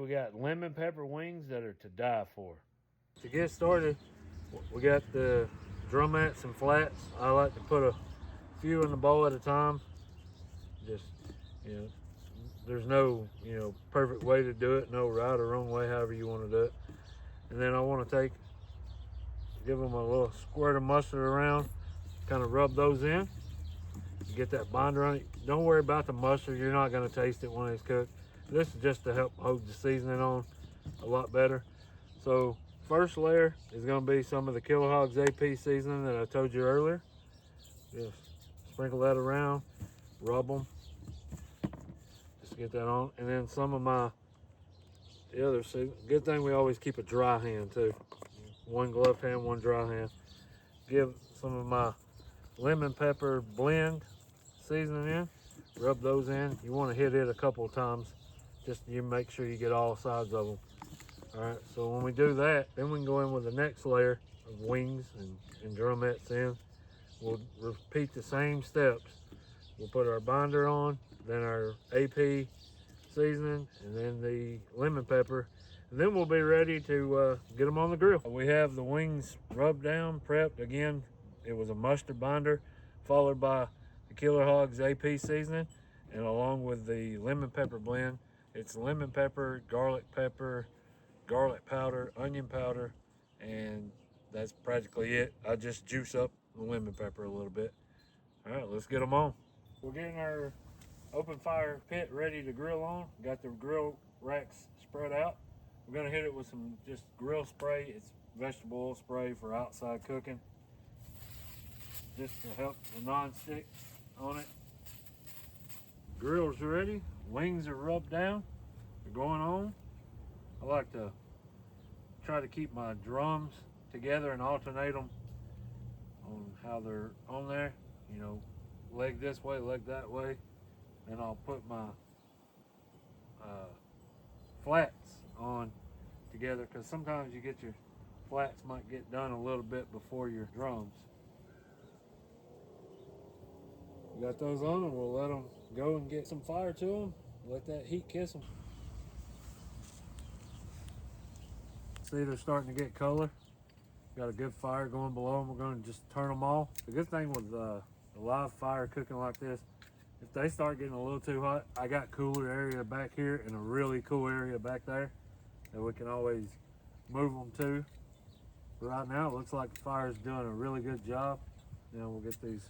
we got lemon pepper wings that are to die for. To get started, we got the drumettes and flats. I like to put a few in the bowl at a time. Just, there's no, perfect way to do it, no right or wrong way, however you want to do it. And then I want to give them a little squirt of mustard around, kind of rub those in. Get that binder on it. Don't worry about the mustard. You're not going to taste it when it's cooked. This is just to help hold the seasoning on a lot better. So first layer is going to be some of the Killer Hogs AP seasoning that I told you earlier. Just sprinkle that around, rub them, just get that on. And then some of the other seasoning. Good thing we always keep a dry hand too. One gloved hand, one dry hand. Give some of my lemon pepper blend seasoning in, rub those in. You want to hit it a couple of times just to make sure you get all sides of them. All right, so when we do that, then we can go in with the next layer of wings and drumettes in. We'll repeat the same steps. We'll put our binder on, then our AP seasoning, and then the lemon pepper, and then we'll be ready to get them on the grill. We have the wings rubbed down, prepped. Again, it was a mustard binder followed by the Killer Hogs AP seasoning, and along with the lemon pepper blend, it's lemon pepper, garlic powder, onion powder, and that's practically it. I just juice up the lemon pepper a little bit. All right, let's get them on. We're getting our open fire pit ready to grill on. Got the grill racks spread out. We're gonna hit it with some just grill spray. It's vegetable oil spray for outside cooking, just to help the non-stick on it. Grill's ready, wings are rubbed down, they're going on. I like to try to keep my drums together and alternate them on how they're on there. Leg this way, leg that way. Then I'll put my flats on together, because sometimes you get your flats might get done a little bit before your drums. We got those on, and we'll let them go and get some fire to them. Let that heat kiss them. See, they're starting to get color. Got a good fire going below them. We're going to just turn them off. The good thing with the live fire cooking like this, if they start getting a little too hot, I got cooler area back here and a really cool area back there that we can always move them to. But right now, it looks like the fire is doing a really good job. Now we'll get these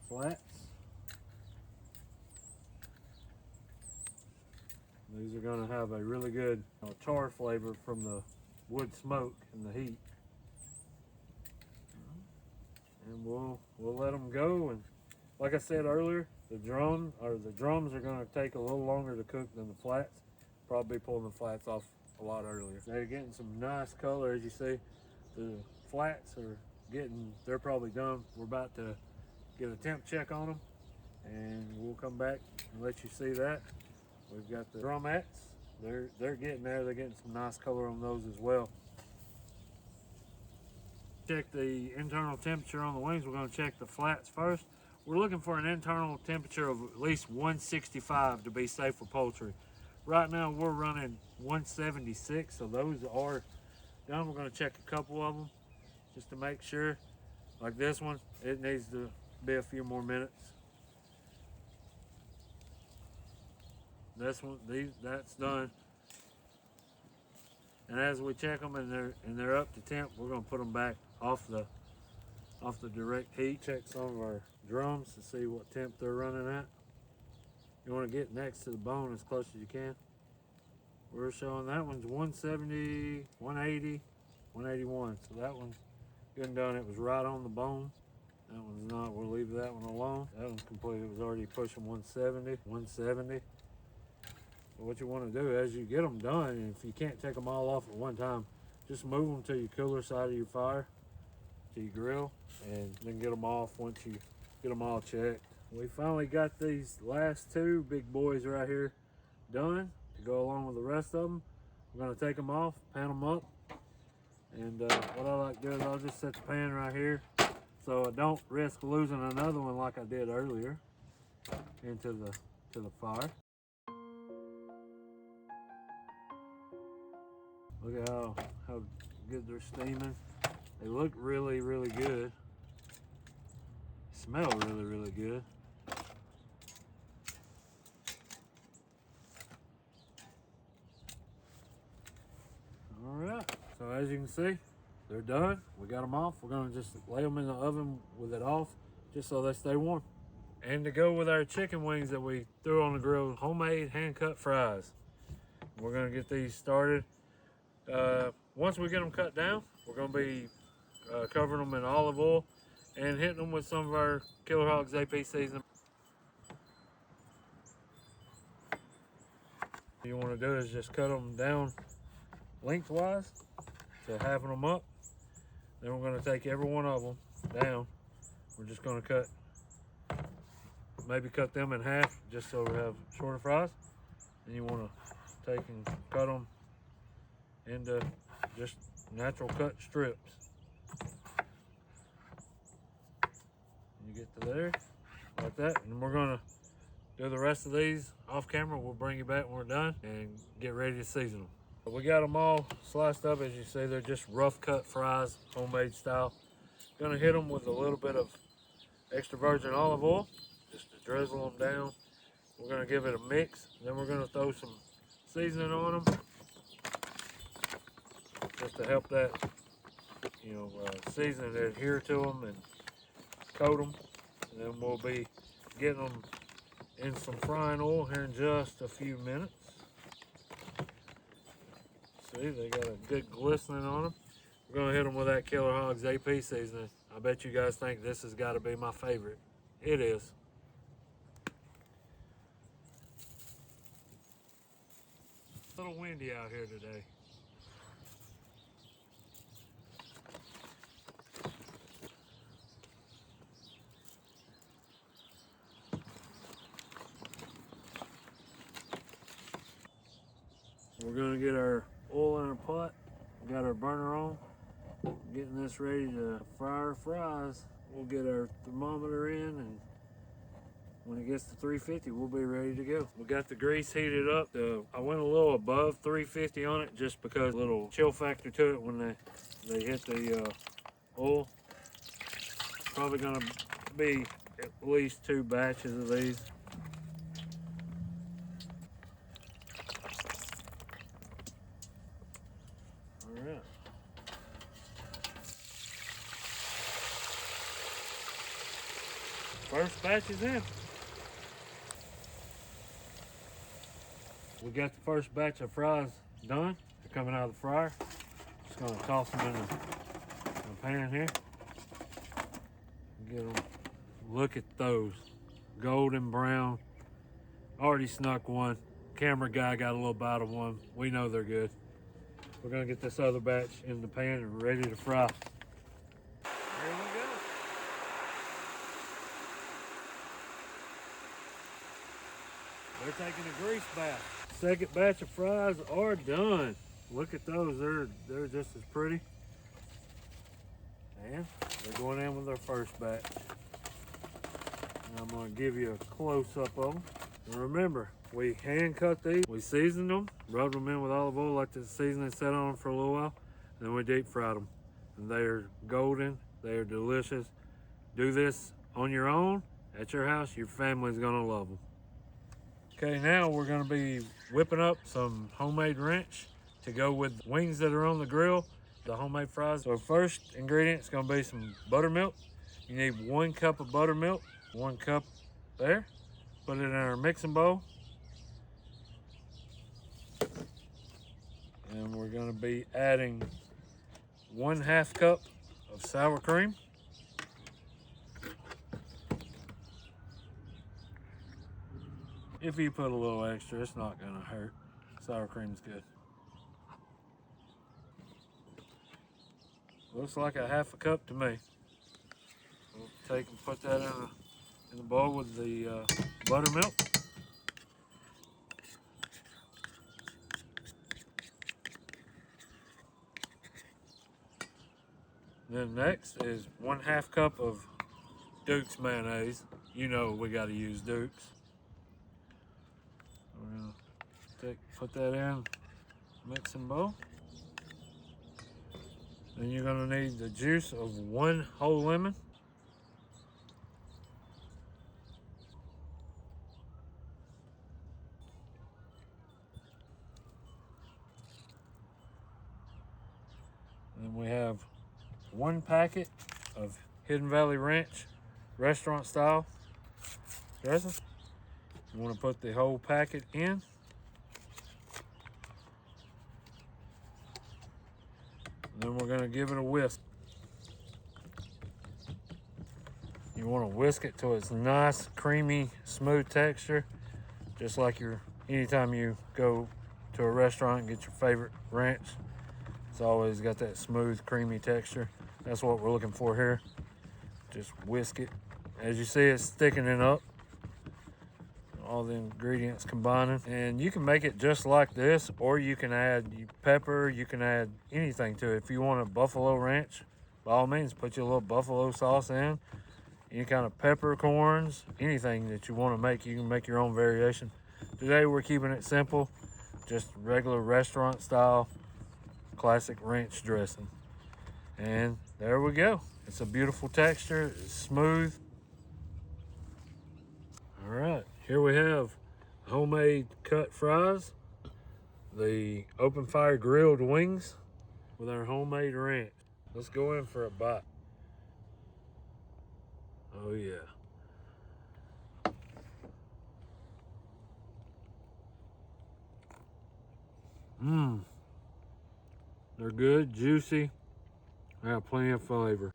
flats. These are going to have a really good char flavor from the wood smoke and the heat. And we'll let them go. And like I said earlier, the drums are going to take a little longer to cook than the flats. Probably pulling the flats off a lot earlier. They're getting some nice color, as you see. The flats they're probably done. We're about to get a temp check on them, and we'll come back and let you see that. We've got the drumettes. They're getting there. They're getting some nice color on those as well. Check the internal temperature on the wings. We're going to check the flats first. We're looking for an internal temperature of at least 165 to be safe for poultry. Right now we're running 176, so those are done. We're going to check a couple of them just to make sure. Like this one, it needs to be a few more minutes. This one, that's done. And as we check them and they're up to temp, we're going to put them back off the direct heat. Check some of our drums to see what temp they're running at. You want to get next to the bone as close as you can. We're showing that one's 170, 180, 181. So that one's good and done. It was right on the bone. That one's not. We'll leave that one alone. That one's complete. It was already pushing 170, 170. But what you want to do as you get them done, and if you can't take them all off at one time, just move them to your cooler side of your fire, to your grill, and then get them off once you get them all checked. We finally got these last two big boys right here done to go along with the rest of them. We're going to take them off, pan them up, and what I like to do is I'll just set the pan right here so I don't risk losing another one like I did earlier into the fire. Look at how good they're steaming. They look really, really good. Smell really, really good. All right, so as you can see, they're done. We got them off. We're gonna just lay them in the oven with it off, just so they stay warm. And to go with our chicken wings that we threw on the grill, homemade hand-cut fries. We're gonna get these started. Once we get them cut down, we're gonna be covering them in olive oil and hitting them with some of our Killer Hogs AP seasoning. What you want to do is just cut them down lengthwise to having them up. Then we're going to take every one of them down. We're just going to maybe cut them in half just so we have shorter fries. And you want to take and cut them into just natural cut strips. You get to there like that, and we're going to do the rest of these off camera. We'll bring you back when we're done and get ready to season them. We got them all sliced up. As you see, they're just rough cut fries, homemade style. Gonna hit them with a little bit of extra virgin olive oil just to drizzle them down. We're gonna give it a mix. Then we're gonna throw some seasoning on them just to help that, seasoning to adhere to them and coat them. And then we'll be getting them in some frying oil here in just a few minutes. See, they got a good glistening on them. We're gonna hit them with that Killer Hogs AP seasoning. I bet you guys think this has got to be my favorite. It is. A little windy out here today. We're gonna get our oil in a pot. We got our burner on. Getting this ready to fry our fries. We'll get our thermometer in, and when it gets to 350, we'll be ready to go. We got the grease heated up. I went a little above 350 on it just because a little chill factor to it when they hit the oil. Probably gonna be at least 2 batches of these. First batch is in. We got the first batch of fries done. They're coming out of the fryer. Just gonna toss them in the pan here. Get them. Look at those, golden brown. Already snuck one. Camera guy got a little bite of one. We know they're good. We're gonna get this other batch in the pan and ready to fry. Here we go. They're taking a grease bath. Second batch of fries are done. Look at those, they're just as pretty. And they're going in with our first batch. And I'm gonna give you a close-up of them. And remember, we hand cut these, we seasoned them, rubbed them in with olive oil, let the seasoning set on them for a little while, then we deep fried them. And they are golden, they are delicious. Do this on your own, at your house, your family's gonna love them. Okay, now we're gonna be whipping up some homemade ranch to go with the wings that are on the grill, the homemade fries. So first ingredient is gonna be some buttermilk. You need 1 cup of buttermilk, 1 cup there. Put it in our mixing bowl. And we're gonna be adding 1/2 cup of sour cream. If you put a little extra, it's not gonna hurt. Sour cream's good. Looks like a 1/2 cup to me. We'll take and put that in the bowl with the buttermilk. Then next is 1/2 cup of Duke's mayonnaise. You know we gotta use Duke's. We're gonna put that in mixing bowl. Then you're gonna need the juice of 1 whole lemon. Then we have 1 packet of Hidden Valley Ranch restaurant style dressing. You want to put the whole packet in. And then we're going to give it a whisk. You want to whisk it till it's nice, creamy, smooth texture, just like anytime you go to a restaurant and get your favorite ranch. It's always got that smooth, creamy texture. That's what we're looking for here. Just whisk it. As you see, it's thickening up. All the ingredients combining. And you can make it just like this, or you can add pepper, you can add anything to it. If you want a buffalo ranch, by all means, put your little buffalo sauce in. Any kind of peppercorns, anything that you want to make, you can make your own variation. Today we're keeping it simple, just regular restaurant style, classic ranch dressing. And there we go. It's a beautiful texture, it's smooth. All right, here we have homemade cut fries, the open fire grilled wings with our homemade ranch. Let's go in for a bite. Oh yeah. They're good, juicy, they have plenty of flavor.